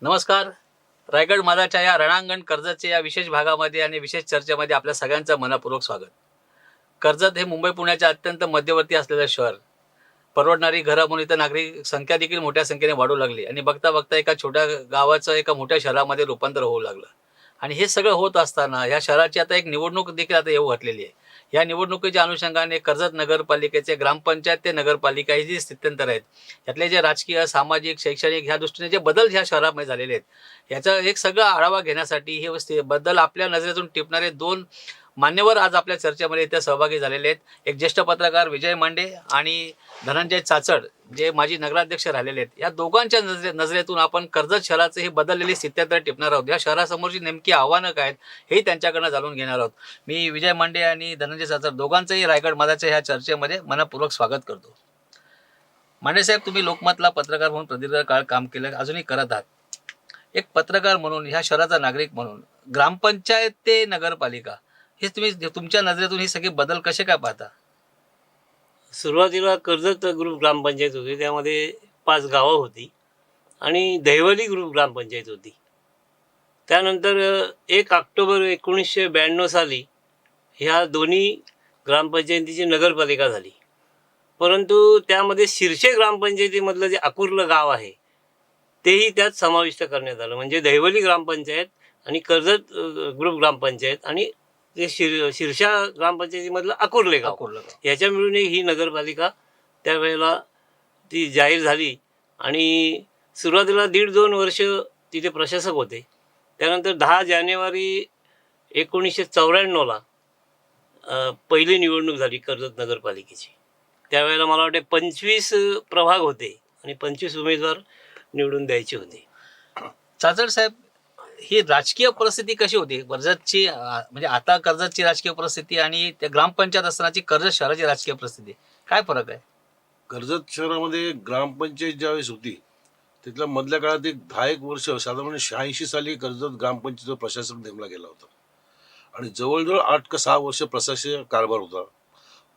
नमस्कार. रायगड माझाच्या या रणांगण कर्जतच्या या विशेष भागामध्ये आणि विशेष चर्चेमध्ये आपल्या सगळ्यांचं मनपूर्वक स्वागत. कर्जत हे मुंबई पुण्याच्या अत्यंत मध्यवर्ती असलेलं शहर. परवडणारी घरं म्हणून इथं नागरिक संख्या देखील मोठ्या संख्येने वाढू लागली आणि बघता बघता एका छोट्या गावाचं एका मोठ्या शहरामध्ये रूपांतर होऊ लागलं. आणि हे सगळं होत असताना ह्या शहराची आता एक निवडणूक देखील आता येऊ घातलेली आहे. या निवडणुकीच्या अनुषंगाने कर्जत नगरपालिकेचे ग्रामपंचायत ते नगरपालिका ही जी स्थित्यंतर आहेत, यातले जे राजकीय, सामाजिक, शैक्षणिक ह्या दृष्टीने जे बदल ह्या शहरामध्ये झालेले आहेत, याचा एक सगळा आढावा घेण्यासाठी हे बदल आपल्या नजरेतून टिपणारे दोन मान्यवर आज आपल्या चर्चेमध्ये इथे सहभागी झालेले आहेत. एक ज्येष्ठ पत्रकार विजय मांडे आणि धनंजय चाचड जे माजी नगराध्यक्ष राहिलेले आहेत. या दोघांच्या नजरेतून आपण कर्जत शहराचे हे बदललेली स्थित्यंतर टिपणार आहोत. या शहरासमोरची नेमकी आव्हानं काय आहेत हेही त्यांच्याकडनं जाणून घेणार आहोत. मी विजय मांडे आणि धनंजय चाचड दोघांचंही रायगड माझाच्या ह्या चर्चेमध्ये मनपूर्वक स्वागत करतो. मांडे साहेब, तुम्ही लोकमतला पत्रकार म्हणून प्रदीर्घ काळ काम केलं, अजूनही करत आहात. एक पत्रकार म्हणून, ह्या शहराचा नागरिक म्हणून, ग्रामपंचायत ते नगरपालिका हे तुम्ही तुमच्या नजरेतून हे सगळे बदल कसे काय पाहता? सुरुवातीला कर्जत ग्रुप ग्रामपंचायत होती, त्यामध्ये 5 गावं होती आणि दहिवली ग्रुप ग्रामपंचायत होती. त्यानंतर 1 ऑक्टोबर 1992 साली ह्या दोन्ही ग्रामपंचायतीची नगरपालिका झाली. परंतु त्यामध्ये शिरशे ग्रामपंचायतीमधलं जे अकुर्लं गाव आहे तेही त्यात समाविष्ट करण्यात आलं. म्हणजे दहिवली ग्रामपंचायत आणि कर्जत ग्रुप ग्रामपंचायत आणि जे शिरशा ग्रामपंचायतीमधलं अकुर्ले गाव याच्या मिळून ही नगरपालिका त्यावेळेला ती जाहीर झाली. आणि सुरुवातीला 1.5-2 वर्ष तिथे प्रशासक होते. त्यानंतर 10 जानेवारी 1994ला पहिली निवडणूक झाली कर्जत नगरपालिकेची. त्यावेळेला मला वाटते 25 प्रभाग होते आणि 25 उमेदवार निवडून द्यायचे होते. चाचड साहेब, ही राजकीय परिस्थिती कशी होती कर्जतची? म्हणजे आता कर्जतची राजकीय परिस्थिती आणि त्या ग्रामपंचायत असतानाची कर्जत शहराची राजकीय परिस्थिती काय फरक आहे? कर्जत शहरामध्ये ग्रामपंचायत ज्यावेळेस होती तिथल्या मधल्या काळात एक 10 वर्ष साधारण 86 साली कर्जत ग्रामपंचायतीचा प्रशासक नेमला गेला होता आणि जवळजवळ 8 का 6 वर्ष प्रशासकीय कारभार होता.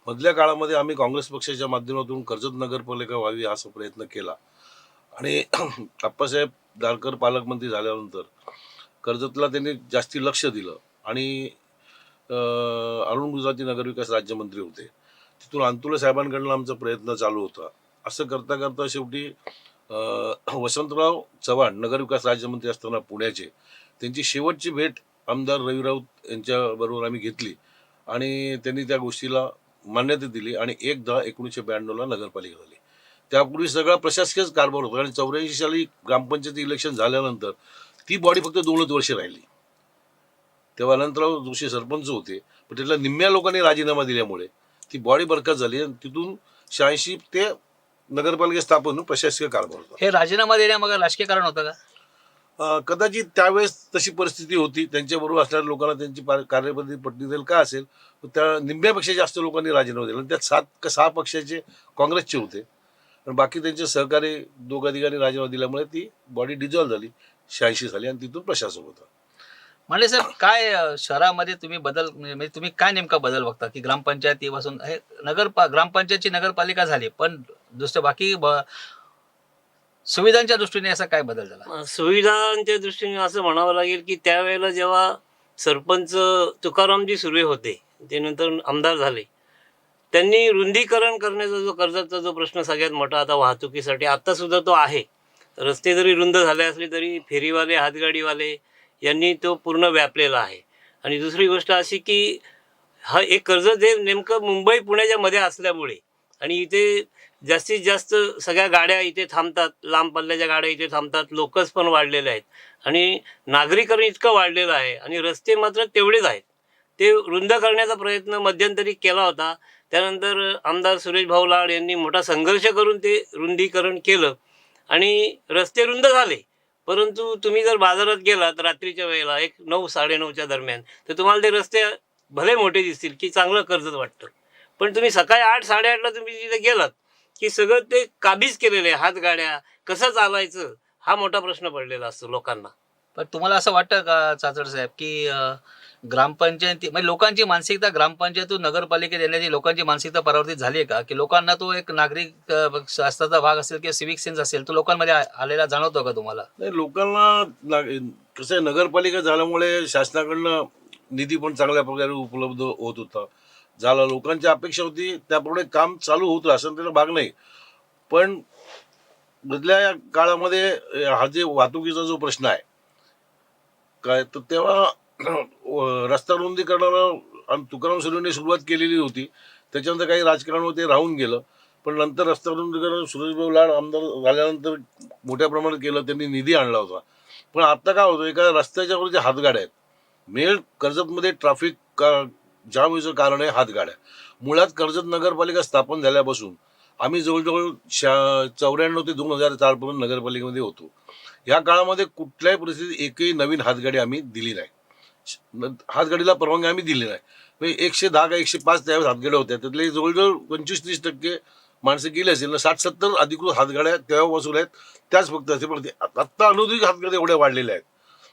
मधल्या काळामध्ये आम्ही काँग्रेस पक्षाच्या माध्यमातून कर्जत नगरपालिका व्हावी असा प्रयत्न केला आणि आप्पासाहेब दारकर पालकमंत्री झाल्यानंतर कर्जतला त्यांनी जास्ती लक्ष दिलं आणि अरुण गुजराती नगरविकास राज्यमंत्री होते. तिथून अंतुले साहेबांकडनं आमचा प्रयत्न चालू होता. असं करता करता शेवटी वसंतराव चव्हाण नगरविकास राज्यमंत्री असताना पुण्याचे, त्यांची शेवटची भेट आमदार रवी राऊत यांच्याबरोबर आम्ही घेतली आणि त्यांनी त्या गोष्टीला मान्यता दिली आणि 1/10/1992ला नगरपालिका झाली. त्यापूर्वी सगळा प्रशासकीय कारभार होता आणि 84 साली ग्रामपंचायत इलेक्शन झाल्यानंतर ती बॉडी फक्त 2च वर्ष राहिली. तेव्हा अनंतराव जोशी सरपंच होते, पण त्यातल्या निम्म्या लोकांनी राजीनामा दिल्यामुळे ती बॉडी बरखास्त झाली आणि तिथून 86 ते नगरपालिका स्थापन होऊन प्रशासकीय कारभार होता. हे राजीनामा देण्यामागे राजकीय कारण होतं का? कदाचित त्यावेळेस तशी परिस्थिती होती. त्यांच्याबरोबर असणाऱ्या लोकांना त्यांची कार्यपद्धती पटली जाईल का असेल, त्या निम्म्यापेक्षा जास्त लोकांनी राजीनामा दिला. त्यात 7 का 6 पक्षाचे काँग्रेसचे होते आणि बाकी त्यांचे सहकारी दोघांनी राजीनामा दिल्यामुळे ती बॉडी डिझॉल्व्ह झाली 86 साली आणि तिथून प्रशासक होता. म्हणजे साहेब, काय शहरामध्ये तुम्ही बदल म्हणजे तुम्ही काय नेमका बदल बघता की ग्रामपंचायतीपासून हे ग्रामपंचायतची नगरपालिका झाली, पण दुसरं बाकी सुविधांच्या दृष्टीने असा काय बदल झाला? सुविधांच्या दृष्टीने असं म्हणावं लागेल की त्यावेळेला जेव्हा सरपंच तुकारामजी सुर्वे होते, ते नंतर आमदार झाले, त्यांनी रुंदीकरण करण्याचा जो कर्जतचा जो प्रश्न सगळ्यात मोठा आता वाहतुकीसाठी आत्तासुद्धा तो आहे. रस्ते जरी रुंद झाले असले तरी फेरीवाले, हातगाडीवाले यांनी तो पूर्ण व्यापलेला आहे. आणि दुसरी गोष्ट अशी की हा एक कर्जत हे नेमकं मुंबई पुण्याच्या मध्ये असल्यामुळे आणि इथे जास्तीत जास्त सगळ्या गाड्या इथे थांबतात, लांब पल्ल्याच्या गाड्या इथे थांबतात, लोकच पण वाढलेले आहेत आणि नागरीकरण इतकं वाढलेलं आहे आणि रस्ते मात्र तेवढेच आहेत. ते रुंद करण्याचा प्रयत्न मध्यंतरी केला होता. त्यानंतर आमदार सुरेश भाऊ लाड यांनी मोठा संघर्ष करून ते रुंदीकरण केलं आणि रस्ते रुंद झाले. परंतु तुम्ही जर बाजारात गेलात रात्रीच्या वेळेला 9-9:30च्या दरम्यान, तर तुम्हाला ते रस्ते भले मोठे दिसतील की चांगलं कर्जत वाटतं, पण तुम्ही सकाळी 8-8:30ला तुम्ही तिथे गेलात की सगळं ते काबीज केलेलं आहे. हातगाड्या कसं चालायचं हा मोठा प्रश्न पडलेला असतो लोकांना. पण तुम्हाला असं वाटतं का चाचड साहेब की ग्रामपंचायती म्हणजे लोकांची मानसिकता ग्रामपंचायतून नगरपालिकेत येण्याची लोकांची मानसिकता परावर्तित झाली आहे का की लोकांना तो एक नागरिक शास्त्राचा भाग असेल किंवा सिव्हिक सेन्स असेल तो लोकांमध्ये आलेला जाणवतो का तुम्हाला? नाही, लोकांना कसं आहे, नगरपालिका झाल्यामुळे शासनाकडनं निधी पण चांगल्या प्रकारे उपलब्ध होत होता. झाला, लोकांची अपेक्षा होती त्याप्रमाणे काम चालू होत असं त्याला भाग नाही. पण मधल्या या काळामध्ये हा जे वाहतुकीचा जो प्रश्न आहे काय, तर तेव्हा रस्ता रुंदीकरणाला आणि तुकाराम सुर्वेने सुरुवात केलेली होती. त्याच्यानंतर काही राजकारणामध्ये राहून गेलं. पण नंतर रस्ता रुंदीकरण सुरेशभाऊ लाड आमदार झाल्यानंतर मोठ्या प्रमाणात केलं, त्यांनी निधी आणला होता. पण आता काय होतं, एका रस्त्याच्या वर जे हातगाड्या आहेत, मेन कर्जतमध्ये ट्रॅफिक जाम व्हायचं कारण आहे हातगाड्या. मुळात कर्जत नगरपालिका स्थापन झाल्यापासून आम्ही जवळजवळ 94 ते 2004 पर्यंत नगरपालिकेमध्ये होतो. या काळामध्ये कुठल्याही परिस्थितीत एकही नवीन हातगाडी आम्ही दिली नाही. हातगाडीला परवानगी आम्ही दिली नाही. म्हणजे 110 का 105 त्यावेळेस हातगाड्या होत्या, त्यातले जवळजवळ 25-30% माणसं गेली असेल ना. 60-70 अधिकृत हातगाड्या तेव्हापासून आहेत, त्याच फक्त असे. पण आत्ता अनुदिक हातगाड्या एवढ्या वाढलेल्या आहेत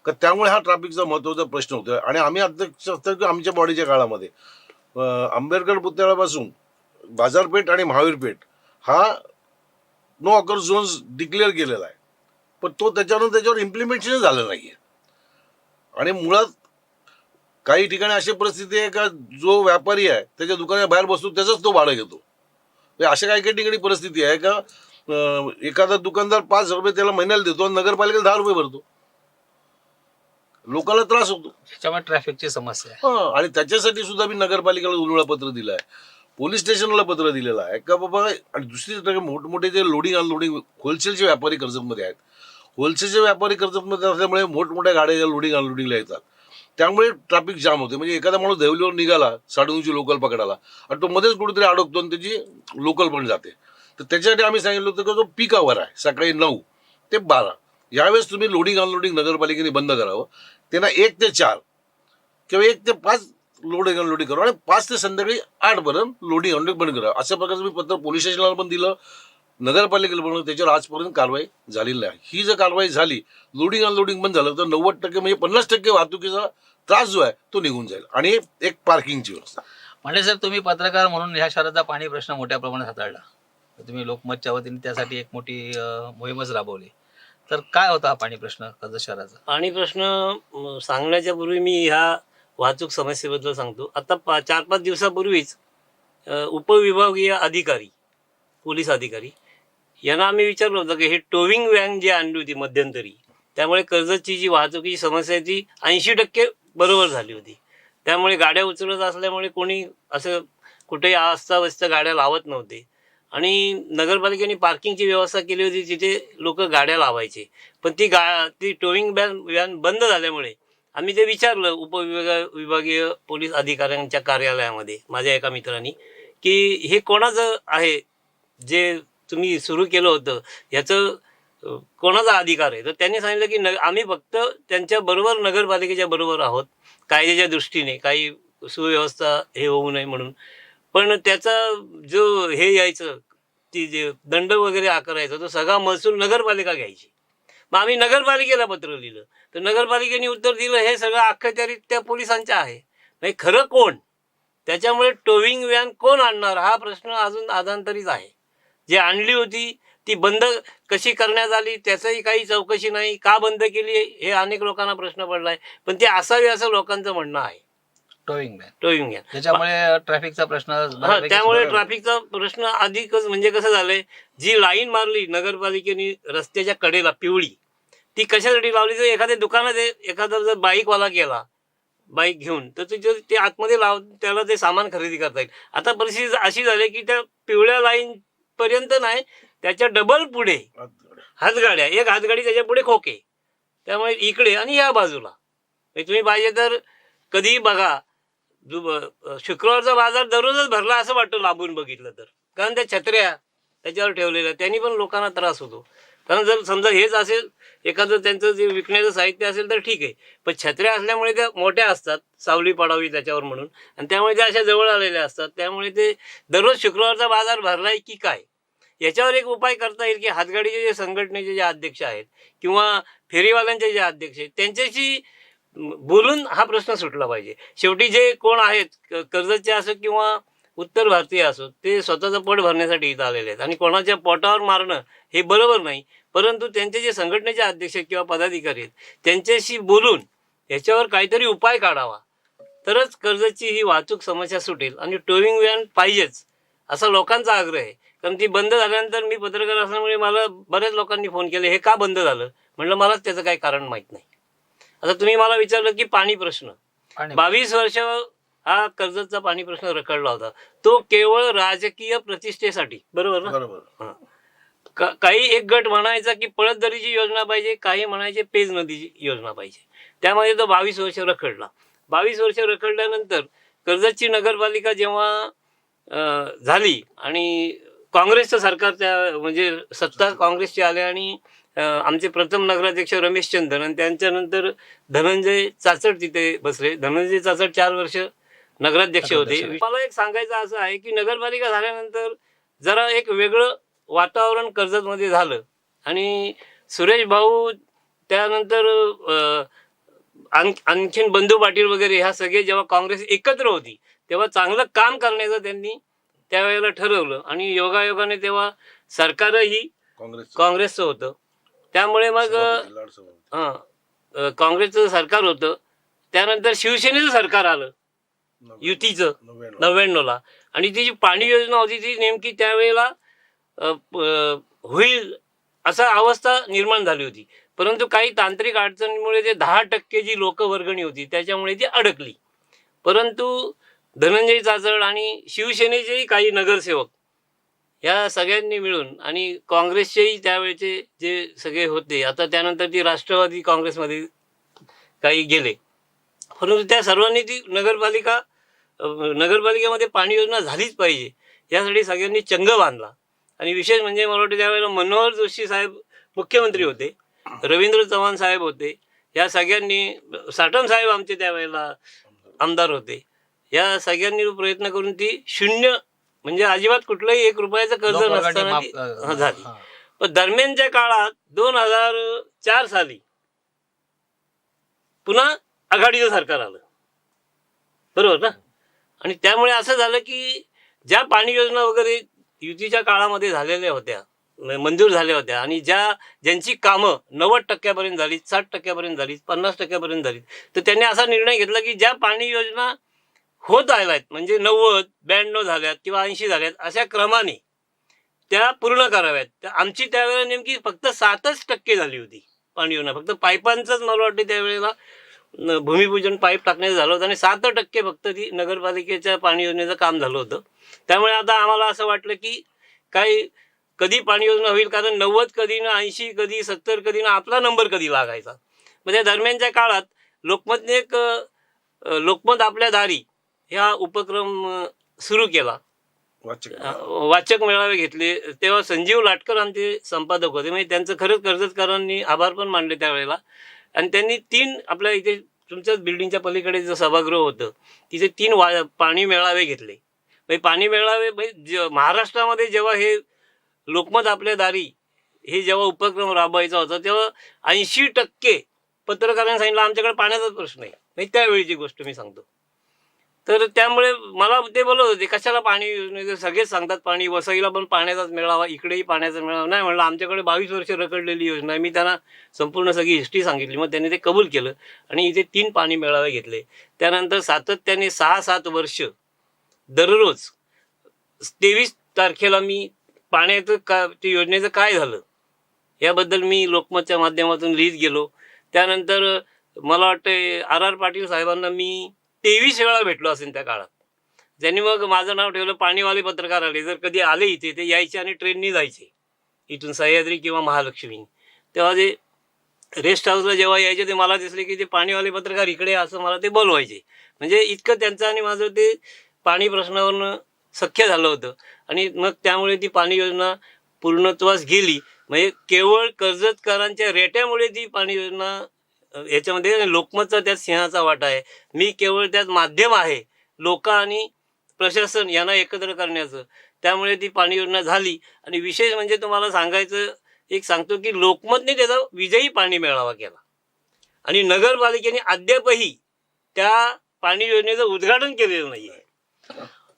का त्यामुळे हा ट्रॅफिकचा महत्त्वाचा प्रश्न होतो. आणि आम्ही अध्यक्ष असतो की आमच्या बॉडीच्या काळामध्ये आंबेडकर पुतळ्यापासून बाजारपेठ आणि महावीरपेठ हा नो ऑकर झोन्स डिक्लेअर केलेला आहे. पण तो त्याच्यावर इम्प्लिमेंटेशन झालं नाहीये. आणि मुळात काही ठिकाणी अशी परिस्थिती आहे का जो व्यापारी आहे त्याच्या दुकानाच्या बाहेर बसतो त्याचंच तो भाडं घेतो. अशा काही काही ठिकाणी परिस्थिती आहे का एखादा दुकानदार 5,000 रुपये त्याला महिन्याला देतो आणि नगरपालिकेला 10 रुपये भरतो. लोकांना त्रास होतो. त्याच्यामुळे ट्रॅफिकची समस्या आहे. हा, आणि त्याच्यासाठी सुद्धा मी नगरपालिकेला उलवळा पत्र दिलं आहे, पोलीस स्टेशनला पत्र दिलेलं आहे का बाबा. आणि दुसरी मोठमोठे जे लोडिंग अनलोडिंग होलसेलचे व्यापारी कर्जतमध्ये आहेत, होलसेलचे व्यापारी कर्जतमध्ये असल्यामुळे मोठमोठ्या गाड्या लोडिंग अनलोडिंगला येतात, त्यामुळे ट्रॅफिक जाम होते. म्हणजे एखादा माणूस देवलीवर निघाला 9:30ची लोकल पकडायला आणि तो मध्येच कुठेतरी अडकतो आणि त्याची लोकल पण जाते. तर त्याच्यासाठी आम्ही सांगितलं होतं की जो पीक आवर आहे सकाळी 9 ते 12 यावेळेस तुम्ही लोडिंग अनलोडिंग नगरपालिकेने बंद करावं. त्यांना 1 ते 4 किंवा 1 ते 5 लोडिंग अनलोडिंग करावं आणि 5 ते संध्याकाळी 8 पर्यंत लोडिंग अनलोडिंग बंद करावं. अशा प्रकारचं मी पत्र पोलीस स्टेशनला पण दिलं, नगरपालिकेला पण. त्याच्यावर आजपर्यंत कारवाई झालेली नाही. ही जर कारवाई झाली, लोडिंग अनलोडिंग बंद झालं, तर 90% म्हणजे 50% वाहतुकीचा त्रास जो आहे तो निघून जाईल. आणि एक पार्किंगची व्यवस्था. म्हणजे सर तुम्ही पत्रकार म्हणून ह्या शहराचा पाणी प्रश्न मोठ्या प्रमाणात हाताळला. तुम्ही लोकमतच्या वतीने त्यासाठी एक मोठी मोहीमच राबवली. तर काय होता हा पाणी प्रश्न कर्जत शहराचा? पाणी प्रश्न सांगण्याच्या पूर्वी मी ह्या वाहतूक समस्येबद्दल सांगतो. आता 4-5 दिवसापूर्वीच उपविभागीय अधिकारी, पोलीस अधिकारी यांना आम्ही विचारलं होतं की हे टोविंग व्हॅन जी आणली होती मध्यंतरी, त्यामुळे कर्जतची जी वाहतुकीची समस्या आहे ती 80% बरोबर झाली होती. त्यामुळे गाड्या उचलत असल्यामुळे कोणी असं कुठेही अस्ताव्यस्त गाड्या लावत नव्हते. आणि नगरपालिकेने पार्किंगची व्यवस्था केली होती, तिथे लोक गाड्या लावायचे. पण ती टोविंग व्हॅन बंद झाल्यामुळे आम्ही ते विचारलं विभागीय पोलीस अधिकाऱ्यांच्या कार्यालयामध्ये माझ्या एका मित्रांनी की हे कोणाचं आहे जे तुम्ही सुरू केलं होतं, ह्याचं कोणाचा अधिकार आहे. तर त्यांनी सांगितलं की आम्ही फक्त त्यांच्या बरोबर नगरपालिकेच्या बरोबर आहोत कायद्याच्या दृष्टीने, काही सुव्यवस्था हे होऊ नये म्हणून. पण त्याचा जो हे यायचं ती जे दंड वगैरे आकारायचा तो सगळा महसूल नगरपालिका घ्यायची. मग आम्ही नगरपालिकेला पत्र लिहिलं, तर नगरपालिकेने उत्तर दिलं हे सगळं अखत्यारीत त्या पोलिसांच्या आहे. नाही, खरं कोण? त्याच्यामुळे टोविंग व्हॅन कोण आणणार हा प्रश्न अजून अधांतरीच आहे. जे आणली होती ती बंद कशी करण्यात आली त्याचंही काही चौकशी नाही. का बंद केली हे अनेक लोकांना प्रश्न पडलाय. पण ते असावे असं लोकांचं म्हणणं आहे. टोविंग व्हॅन टोविंग व्हॅन त्याच्यामुळे ट्रॅफिकचा प्रश्न त्यामुळे ट्रॅफिकचा प्रश्न अधिकच. म्हणजे कसं झालंय, जी लाईन मारली नगरपालिकेने रस्त्याच्या कडेला पिवळी, ती कशासाठी लावली? तर एखाद्या दुकानात एखादा जर बाईकवाला गेला बाईक घेऊन तर ते आतमध्ये त्याला ते सामान खरेदी करता येईल. आता परिस्थिती अशी झाली की त्या पिवळ्या लाईन पर्यंत नाही, त्याच्या डबल पुढे हातगाड्या, एक हातगाडी त्याच्या पुढे खोके. त्यामुळे इकडे आणि या बाजूला तुम्ही पाहिजे तर कधीही बघा, शुक्रवारचा बाजार दररोजच भरला असं वाटतं लांबून बघितलं तर. कारण त्या छत्र्या त्याच्यावर ठेवलेल्या त्यांनी पण लोकांना त्रास होतो. कारण जर समजा हेच असेल एखादं त्यांचं जे विकण्याचं साहित्य असेल तर ठीक आहे, पण छत्र्या असल्यामुळे त्या मोठ्या असतात, सावली पडावी त्याच्यावर म्हणून, आणि त्यामुळे त्या अशा जवळ आलेल्या असतात. त्यामुळे ते दररोज शुक्रवारचा बाजार भरलाय की काय याच्यावर एक उपाय करता येईल की हातगाडीचे जे संघटनेचे जे अध्यक्ष आहेत किंवा फेरीवाल्यांचे जे अध्यक्ष आहेत त्यांच्याशी बोलून हा प्रश्न सुटला पाहिजे. शेवटी जे कोण आहेत कर्जतचे असो किंवा उत्तर भारतीय असो ते स्वतःचं पोट भरण्यासाठी इथं आलेले आहेत आणि कोणाच्या पोटावर मारणं हे बरोबर नाही. परंतु त्यांचे जे संघटनेचे अध्यक्ष किंवा पदाधिकारी आहेत त्यांच्याशी बोलून याच्यावर काहीतरी उपाय काढावा, तरच कर्जतची ही वाहतूक समस्या सुटेल. आणि टोविंग व्हॅन पाहिजेच असा लोकांचा आग्रह आहे. कारण ती बंद झाल्यानंतर मी पत्रकार असल्यामुळे मला बऱ्याच लोकांनी फोन केले, हे का बंद झालं? म्हटलं मलाच त्याचं काही कारण माहीत नाही. आता तुम्ही मला विचारलं की पाणी प्रश्न, 22 वर्ष हा कर्जतचा पाणी प्रश्न रखडला होता. तो केवळ राजकीय प्रतिष्ठेसाठी, बरोबर ना? बरोबर. काही एक गट म्हणायचा की पळसदरीची योजना पाहिजे, काही म्हणायचे पेज नदीची योजना पाहिजे. त्यामध्ये तो 22 वर्ष रखडला. 22 वर्ष रखडल्यानंतर कर्जतची नगरपालिका जेव्हा झाली आणि काँग्रेसचं सरकार त्या म्हणजे सत्ता काँग्रेसची आले आणि आमचे प्रथम नगराध्यक्ष रमेश चंदन आणि त्यांच्यानंतर धनंजय चाचड तिथे बसले. धनंजय चाचड 4 वर्ष नगराध्यक्ष होते. मला एक सांगायचं असं आहे की नगरपालिका झाल्यानंतर जरा एक वेगळं वातावरण कर्जतमध्ये झालं आणि सुरेश भाऊ त्यानंतर आणखीन बंधू पाटील वगैरे ह्या सगळे जेव्हा काँग्रेस एकत्र होती तेव्हा चांगलं काम करण्याचं त्यांनी त्यावेळेला ठरवलं आणि योगायोगाने तेव्हा सरकारही काँग्रेसचं होतं. त्यामुळे मग काँग्रेसचं सरकार होतं. त्यानंतर शिवसेनेचं सरकार आलं युतीचं 99ला आणि ती जी पाणी योजना होती ती नेमकी त्यावेळेला होईल असा अवस्था निर्माण झाली होती. परंतु काही तांत्रिक अडचणीमुळे ते 10% जी लोकवर्गणी होती त्याच्यामुळे ती अडकली. परंतु धनंजय चाचड आणि शिवसेनेचेही काही नगरसेवक या सगळ्यांनी मिळून आणि काँग्रेसचेही त्यावेळेचे जे सगळे होते, आता त्यानंतर ती राष्ट्रवादी काँग्रेसमध्ये काही गेले, परंतु त्या सर्वांनी ती नगरपालिकेमध्ये पाणी योजना झालीच पाहिजे यासाठी सगळ्यांनी चंग बांधला. आणि विशेष म्हणजे मला वाटतं त्यावेळेला मनोहर जोशी साहेब मुख्यमंत्री होते, रवींद्र चव्हाण साहेब होते, या सगळ्यांनी, साठम साहेब आमचे त्यावेळेला आमदार होते, या सगळ्यांनी प्रयत्न करून ती शून्य म्हणजे अजिबात कुठलंही 1 रुपयाचं कर्ज नसताना ती झाली. पण दरम्यानच्या काळात 2004 साली पुन्हा आघाडीचं सरकार आलं, बरोबर ना? आणि त्यामुळे असं झालं की ज्या पाणी योजना वगैरे युतीच्या काळामध्ये झालेल्या होत्या, मंजूर झाल्या होत्या आणि ज्यांची कामं 90% झाली, 60% झाली, 50% झाली, तर त्यांनी असा निर्णय घेतला की ज्या पाणी योजना होत आल्यात म्हणजे 90, 92 झाल्यात किंवा 80 झाल्यात अशा क्रमाने त्या पूर्ण कराव्यात. तर आमची त्यावेळेला नेमकी फक्त 7% झाली होती पाणी योजना. फक्त पाईपांचंच मला वाटतं त्यावेळेला भूमिपूजन पाईप टाकण्याचं झालं होतं आणि 7% फक्त ती नगरपालिकेच्या पाणी योजनेचं काम झालं होतं. त्यामुळे आता आम्हाला असं वाटलं की कधी पाणी योजना होईल, कारण 90 कधी ना 80 कधी 70 कधी ना आपला नंबर कधी लागायचा. मग त्या दरम्यानच्या काळात लोकमतने एक लोकमत आपल्या दारी ह्या उपक्रम सुरू केला. वाचक मेळावे घेतले. तेव्हा संजीव लाटकर आमचे संपादक होते, म्हणजे त्यांचं खरंच कर्जतकरांनी आभार पण मानले त्यावेळेला. आणि त्यांनी 3 आपल्या इथे तुमच्याच बिल्डिंगच्या पलीकडे जो सभागृह होतं तिथे 3 पाणी मेळावे घेतले. म्हणजे पाणी मेळावे म्हणजे महाराष्ट्रामध्ये जेव्हा हे लोकमत आपल्या दारी हे जेव्हा उपक्रम राबवायचा होता तेव्हा 80% पत्रकारांनी सांगितलं आमच्याकडे पाण्याचाच प्रश्न आहे. म्हणजे त्यावेळीची गोष्ट मी सांगतो. तर त्यामुळे मला ते बोलत होते कशाला पाणी योजने, सगळेच सांगतात पाणी, वसईला पण पाण्याचाच मिळावा, इकडेही पाण्याचा मिळावा. नाही म्हणलं, आमच्याकडे 22 वर्ष रखडलेली योजना आहे. मी त्यांना संपूर्ण सगळी हिस्ट्री सांगितली. मग त्यांनी ते कबूल केलं आणि इथे 3 पाणी मेळावे घेतले. त्यानंतर सातत्याने 6-7 वर्ष दररोज 23 तारखेला मी पाण्याचं ते योजनेचं काय झालं याबद्दल मी लोकमतच्या माध्यमातून लिहित गेलो. त्यानंतर मला वाटतं RR पाटील साहेबांना मी 23 वेळा भेटलो असेल त्या काळात. त्यांनी मग माझं नाव ठेवलं पाणीवाले पत्रकार आले. जर कधी आले इथे ते यायचे आणि ट्रेननी जायचे इथून सह्याद्री किंवा महालक्ष्मी. तेव्हा जे रेस्ट हाऊसला जेव्हा यायचे ते मला दिसले की ते पाणीवाले पत्रकार इकडे असं मला ते बोलवायचे. म्हणजे इतकं त्यांचं आणि माझं ते पाणी प्रश्नावरनं सख्य झालं होतं. आणि मग त्यामुळे ती पाणी योजना पूर्णत्वास गेली. म्हणजे केवळ कर्जतकरांच्या रेट्यामुळे ती पाणी योजना याच्यामध्ये लोकमतचा त्यात सिंहाचा वाटा आहे. मी केवळ त्यात माध्यम आहे लोक आणि प्रशासन यांना एकत्र करण्याचं. त्यामुळे ती पाणी योजना झाली. आणि विशेष म्हणजे तुम्हाला सांगायचं एक सांगतो की लोकमतने त्याचा विजयी पाणी मेळावा केला आणि नगरपालिकेने अद्यापही त्या पाणी योजनेचं उद्घाटन केलेलं नाही आहे.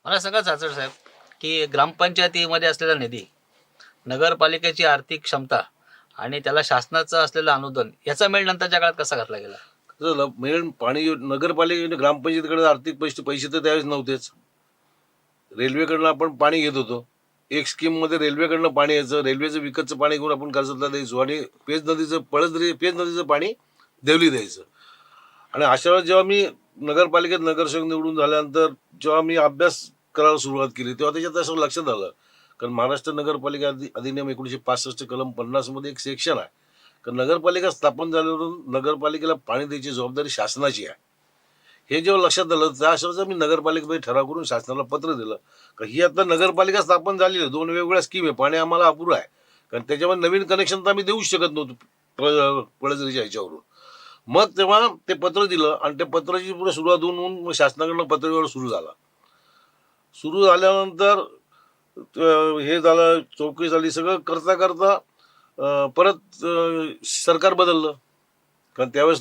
मला सांगा चाचड साहेब की ग्रामपंचायतीमध्ये असलेला निधी, नगरपालिकेची आर्थिक क्षमता आणि त्याला शासनाचं असलेलं अनुदान याचा मेळ नंतरच्या काळात कसा घातला गेला? मेन पाणी नगरपालिकेने ग्रामपंचायतीकडे आर्थिक पैसे तर त्यावेळेस नव्हतेच. रेल्वेकडनं आपण पाणी घेत होतो. एक स्कीम मध्ये रेल्वेकडनं पाणी यायचं, रेल्वेचं विकतचं पाणी घेऊन आपण कर्जतला द्यायचो आणि पेज नदीचं पाणी देवली द्यायचं. आणि अशा वेळेस जेव्हा मी नगरपालिकेत नगरसेवक निवडून झाल्यानंतर जेव्हा मी अभ्यास करायला सुरुवात केली तेव्हा त्याच्यात असं लक्षात आलं, कारण महाराष्ट्र नगरपालिका अधिनियम 1965 कलम 50 मध्ये एक सेक्शन आहे, कारण नगरपालिका स्थापन झाल्यावरून नगरपालिकेला पाणी द्यायची जबाबदारी शासनाची आहे. हे जेव्हा लक्षात आलं त्या अशाच मी नगरपालिकेमध्ये ठराव करून शासनाला पत्र दिलं की ही आता नगरपालिका स्थापन झाली आहे, 2 वेगवेगळ्या स्कीम आहे, पाणी आम्हाला अपुरं आहे, कारण त्याच्यामध्ये नवीन कनेक्शन तर आम्ही देऊच शकत नव्हतो पळजरीच्या ह्याच्यावरून. मग तेव्हा ते पत्र दिलं आणि त्या पत्राची पुढे सुरुवात होऊन मग शासनाकडनं पत्रव्यवहार सुरू झाल्यानंतर हे झालं, चौकशी झाली, सगळं करता करता परत सरकार बदललं. कारण त्यावेळेस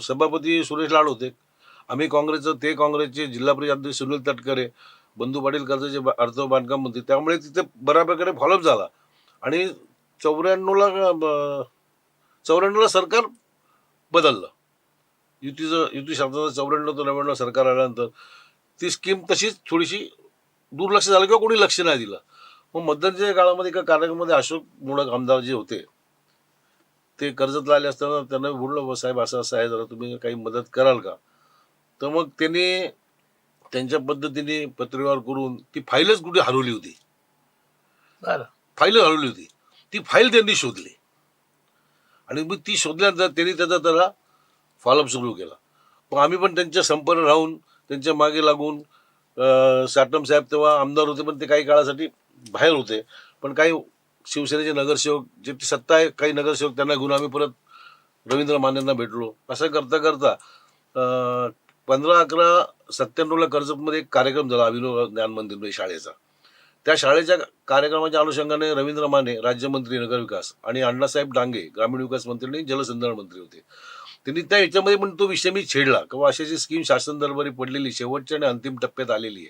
सभापती सुरेश लाड होते, आम्ही काँग्रेसचे जिल्हा परिषद अध्यक्ष सुनील तटकरे, बंधू पाटील कर्जाचे अर्थ व बांधकाम मंत्री, त्यामुळे तिथे बऱ्याप्रकारे फॉलोअप झाला. आणि 94ला सरकार बदललं. युती शासनाचं 94 ते 99 सरकार आल्यानंतर ती स्कीम तशीच थोडीशी दुर्लक्ष झालं किंवा कोणी लक्ष नाही दिलं. मग मध्यंतरीच्या काळामध्ये एका कार्यक्रमामध्ये अशोक मोडक आमदार जे होते ते कर्जतला आले असताना त्यांना बोललो, साहेब असं आहे, जरा तुम्ही काही मदत कराल का? तर मग त्यांनी त्यांच्या पद्धतीने पत्रव्यवहार करून ती फाईलच कुठे हरवली होती. ती फाईल त्यांनी शोधली आणि मग ती शोधल्यानंतर त्यांनी त्याचा फॉलोअप सुरू केला. मग आम्ही पण त्यांच्या संपर्क राहून त्यांच्या मागे लागून, साटम साहेब तेव्हा आमदार होते पण ते काही काळासाठी बाहेर होते, पण काही शिवसेनेचे नगरसेवक जे सत्ता आहे काही नगरसेवक त्यांना घेऊन आम्ही परत रवींद्र मानेंना भेटलो. असं करता करता 15/11/97 कर्जतमध्ये एक कार्यक्रम झाला अभिनव ज्ञान मंदिर शाळेचा. त्या शाळेच्या कार्यक्रमाच्या अनुषंगाने रवींद्र माने राज्यमंत्री नगरविकास आणि अण्णासाहेब डांगे ग्रामीण विकास मंत्री आणि जलसंधारण मंत्री होते. त्यांनी त्या ह्याच्यामध्ये पण तो विषय मी छेडला किंवा अशाची स्कीम शासन दरबारी पडलेली शेवटच्या आणि अंतिम टप्प्यात आलेली आहे.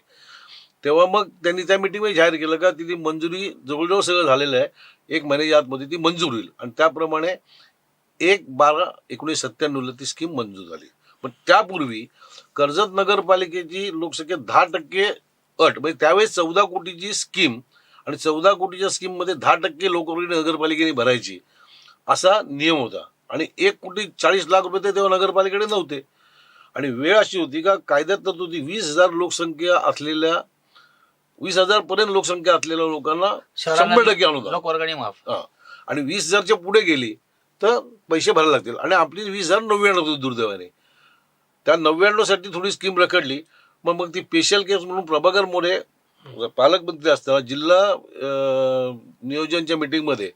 तेव्हा मग त्यांनी त्या मिटिंगमध्ये जाहीर केलं का तिथे मंजुरी जवळजवळ सगळं झालेलं आहे, 1 महिन्याच्या आतमध्ये ती मंजूर होईल. आणि त्याप्रमाणे 1/12/1997 ती स्कीम मंजूर झाली. पण त्यापूर्वी कर्जत नगरपालिकेची लोकसंख्या 10% अट, म्हणजे त्यावेळेस 14 कोटीची स्कीम आणि 14 कोटीच्या स्कीममध्ये 10% लोकवर्गणी नगरपालिकेने भरायची असा नियम होता. आणि 1,40,00,000 रुपये तेव्हा नगरपालिकेकडे नव्हते. आणि वेळ अशी होती का कायद्यात तरतुदी 20,000 लोकसंख्या असलेल्या 20,000 पर्यंत लोकसंख्या असलेल्या लोकांना 100% अनुदान, लोकवर्गणी माफ. आणि 20,000च्या पुढे गेली तर पैसे भरायला लागतील. आणि आपली 20,099 होती दुर्दैवाने. त्या 99साठी थोडी स्कीम रखडली. मग ती स्पेशल केस म्हणून प्रभाकर मोरे पालकमंत्री असताना जिल्हा नियोजनच्या मीटिंगमध्ये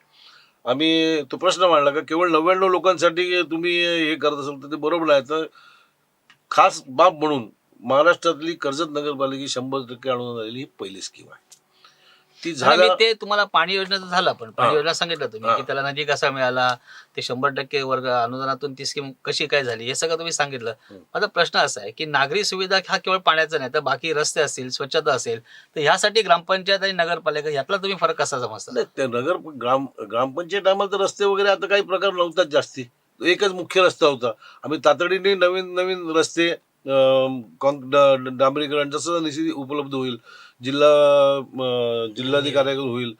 आम्ही तो प्रश्न मांडला का केवळ 99 लोकांसाठी तुम्ही हे करत असाल तर ते बरोबर नाही. तर खास बाब म्हणून महाराष्ट्रातली कर्जत नगरपालिका 100% अनुदान आलेली ही पहिली स्कीम आहे. ती झाली. ते तुम्हाला पाणी योजनेचं झालं, पण पाणी योजना सांगितलं तुम्ही की त्याला निधी कसा मिळाला, ते 100% वर्ग अनुदानातून ती स्कीम कशी काय झाली, हे सगळं तुम्ही सांगितलं. माझा प्रश्न असा आहे की नागरी सुविधा हा केवळ पाण्याचा नाही तर बाकी रस्ते असतील, स्वच्छता असेल, तर ह्यासाठी ग्रामपंचायत आणि नगरपालिका यातला तुम्ही फरक कसा समजता? त्या ग्रामपंचायत टायमाला तर रस्ते वगैरे आता काही प्रकार नव्हताच जास्ती. एकच मुख्य रस्ता होता. आम्ही तातडीने नवीन रस्ते डांबरीकरण जसं निधी उपलब्ध होईल, जिल्हाधिकाऱ्याकडून होईल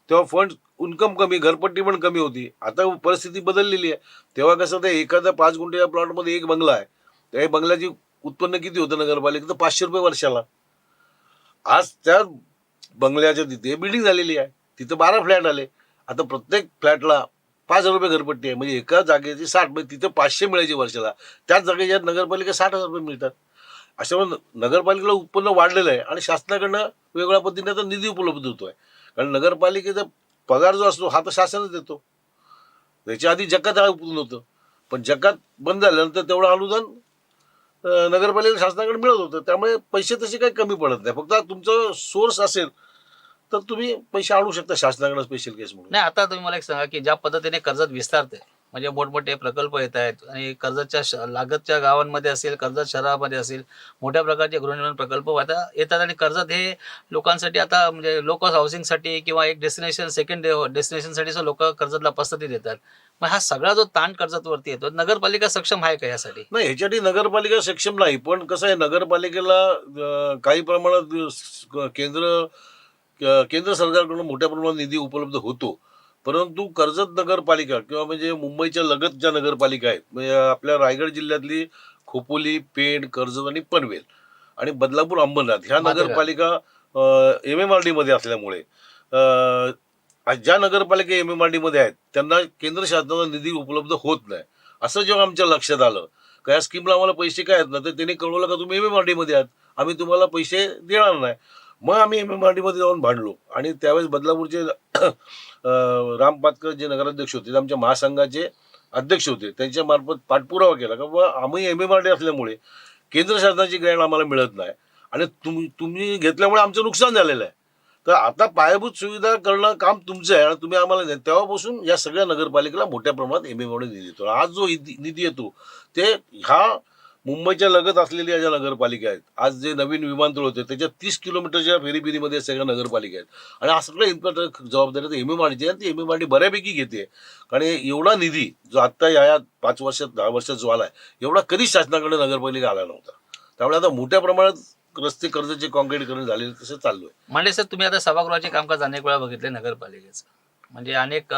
तेव्हा फंड इन्कम कमी, घरपट्टी पण कमी होती. आता परिस्थिती बदललेली आहे. तेव्हा कसं ते एखाद्या 5 गुंठेच्या प्लॉटमध्ये एक बंगला आहे, त्या बंगल्याची उत्पन्न किती होतं नगरपालिकेचं? 500 रुपये वर्षाला. आज त्या बंगल्याच्या तिथे बिल्डिंग झालेली आहे, तिथं 12 फ्लॅट आले. आता प्रत्येक फ्लॅटला 5,000 रुपये घरपट्टी आहे, म्हणजे एका जागेची 60, म्हणजे तिथं 500 मिळायची वर्षाला, त्याच जागेच्या नगरपालिका 60,000 रुपये मिळतात. अशा नगरपालिकेला उत्पन्न वाढलेलं आहे आणि शासनाकडनं वेगवेगळ्या पद्धतीने आता निधी उपलब्ध होतोय. कारण नगरपालिकेचा पगार जो असतो हा तर शासनच देतो. त्याच्या आधी जकात उत्पन्न होतं, पण जकात बंद झाल्यानंतर तेवढं अनुदान नगरपालिका शासनाकडे मिळत होतं. त्यामुळे पैसे तसे काही कमी पडत नाही. फक्त तुमचं सोर्स असेल तर तुम्ही पैसे आणू शकता शासनाकडे स्पेशल केस म्हणून. नाही, आता तुम्ही मला एक सांगा की ज्या पद्धतीने कर्जत विस्तारते, म्हणजे मोठमोठे प्रकल्प येत आहेत आणि कर्जतच्या लागतच्या गावांमध्ये असेल, कर्जत शहरामध्ये असेल, मोठ्या प्रकारचे गृहनिर्माण प्रकल्प आता येतात आणि कर्जत हे लोकांसाठी आता म्हणजे लो कॉस्ट हाऊसिंगसाठी किंवा एक डेस्टिनेशन सेकंड डेस्टिनेशनसाठी लोक कर्जतला पसंती देतात. मग हा सगळा जो ताण कर्जतवरती येतो, नगरपालिका सक्षम आहे का यासाठी? नाही, ह्याच्यासाठी नगरपालिका सक्षम नाही, पण कसं आहे नगरपालिकेला काही प्रमाणात केंद्र सरकारकडून मोठ्या प्रमाणात निधी उपलब्ध होतो. परंतु कर्जत नगरपालिका किंवा म्हणजे मुंबईच्या लगत ज्या नगरपालिका आहेत, म्हणजे आपल्या रायगड जिल्ह्यातली खोपोली, पेण, कर्जत आणि पनवेल आणि बदलापूर, अंबरनाथ ह्या माथेरान. नगरपालिका MMRD मध्ये असल्यामुळे ज्या नगरपालिका MMRD मध्ये आहेत त्यांना केंद्र शासनाचा निधी उपलब्ध होत नाही. असं जेव्हा आमच्या लक्षात आलं का या स्कीमला आम्हाला पैसे काय आहेत ना, तर त्यांनी कळवलं का तुम्ही MMRD मध्ये आहात, आम्ही तुम्हाला पैसे देणार नाही. मग आम्ही MMRD मध्ये जाऊन भांडलो आणि त्यावेळेस बदलापूरचे राम पातकर जे नगराध्यक्ष होते, ते आमच्या महासंघाचे अध्यक्ष होते, त्यांच्या मार्फत पाठपुरावा केला का बाबा आम्ही MMRD असल्यामुळे केंद्र शासनाची ग्रँट आम्हाला मिळत नाही आणि तुम्ही घेतल्यामुळे आमचं नुकसान झालेलं आहे. तर आता पायाभूत सुविधा करणं काम तुमचं आहे आणि तुम्ही आम्हाला नाही. तेव्हापासून या सगळ्या नगरपालिकेला मोठ्या प्रमाणात MMRD निधी येतो. आज जो निधी येतो ते ह्या मुंबईच्या लगत असलेल्या ज्या नगरपालिका आहेत, आज जे नवीन विमानतळ होते त्याच्या 30 किलोमीटरच्या फेरीबिरीमध्ये सगळ्या नगरपालिका आहेत आणि हा सगळं इन्फ्रास्ट्रक्चर जबाबदारी MMRDची आहे. ती MMRD बऱ्यापैकी घेते. कारण एवढा निधी जो आत्ता या 5 वर्षात 10 वर्षात जो आला आहे, एवढा कधीच शासनाकडे नगरपालिका आला नव्हता. त्यामुळे आता मोठ्या प्रमाणात रस्ते कर्जाचे कॉन्क्रीटीकरण झालेले तसं चालू आहे. म्हणजे सर, तुम्ही आता सभागृहाचे कामकाज अनेक वेळा बघितले नगरपालिकेचं, म्हणजे अनेक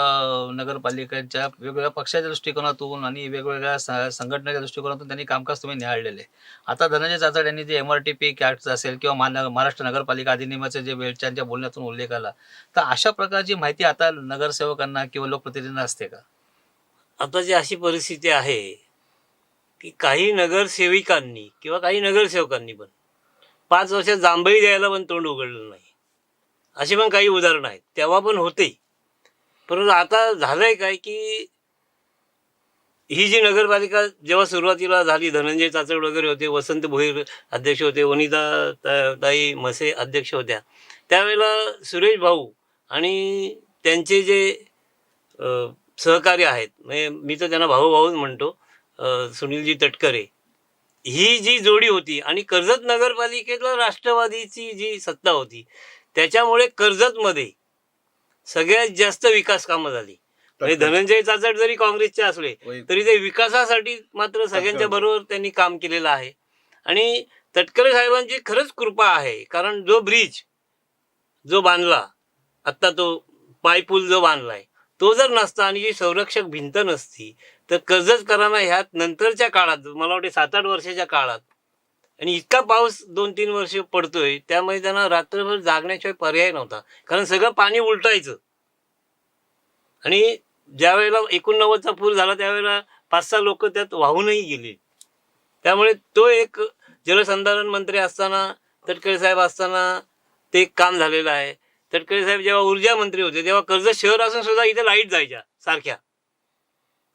नगरपालिकांच्या वेगवेगळ्या पक्षाच्या दृष्टिकोनातून आणि वेगवेगळ्या संघटनेच्या दृष्टिकोनातून त्यांनी कामकाज तुम्ही निहाळलेले. आता धनंजय जाचड यांनी जे MRTP ॲक्ट असेल किंवा महाराष्ट्र नगरपालिका अधिनियमाचे जे वेळच्या बोलण्यातून उल्लेख आला, तर अशा प्रकारची माहिती आता नगरसेवकांना किंवा लोकप्रतिनिधींना असते का? आता जी अशी परिस्थिती आहे की काही नगरसेविकांनी किंवा काही नगरसेवकांनी पण 5 वर्षात जांभई द्यायला पण तोंड उघडलं नाही, अशी पण काही उदाहरणं आहेत. तेव्हा पण होते. परंतु आता झालंय काय की ही जी नगरपालिका जेव्हा सुरुवातीला झाली, धनंजय चाचड वगैरे होते, वसंत भोईर अध्यक्ष होते, वनिता ताई मसे अध्यक्ष होत्या, त्यावेळेला सुरेश भाऊ आणि त्यांचे जे सहकारी आहेत, म्हणजे मी तर त्यांना भाऊच म्हणतो, सुनीलजी तटकरे, ही जी जोडी होती आणि कर्जत नगरपालिकेला राष्ट्रवादीची जी सत्ता होती त्याच्यामुळे कर्जतमध्ये सगळ्यात जास्त विकास कामं झाली. म्हणजे धनंजय चाचड जरी काँग्रेसचे असले तरी ते विकासासाठी मात्र सगळ्यांच्या बरोबर त्यांनी काम केलेलं आहे. आणि तटकरे साहेबांची खरंच कृपा आहे, कारण जो ब्रिज जो बांधला आत्ता, तो पायपूल जो बांधलाय, तो जर नसता आणि जी संरक्षक भिंत नसती तर कर्जतकरांना ह्यात नंतरच्या काळात, मला वाटते 7-8 वर्षाच्या काळात, आणि इतका पाऊस 2-3 वर्ष पडतोय त्यामुळे त्यांना रात्रभर जागण्याशिवाय पर्याय नव्हता, कारण सगळं पाणी उलटायचं. आणि ज्या वेळेला 89चा पूर झाला त्यावेळेला 5-6 लोक त्यात वाहूनही गेले. त्यामुळे तो एक जलसंधारण मंत्री असताना, तटकरे साहेब असताना ते एक काम झालेलं आहे. तटकरे साहेब जेव्हा ऊर्जा मंत्री होते तेव्हा कर्जत शहर असून सुद्धा इथे लाईट जायच्या सारख्या.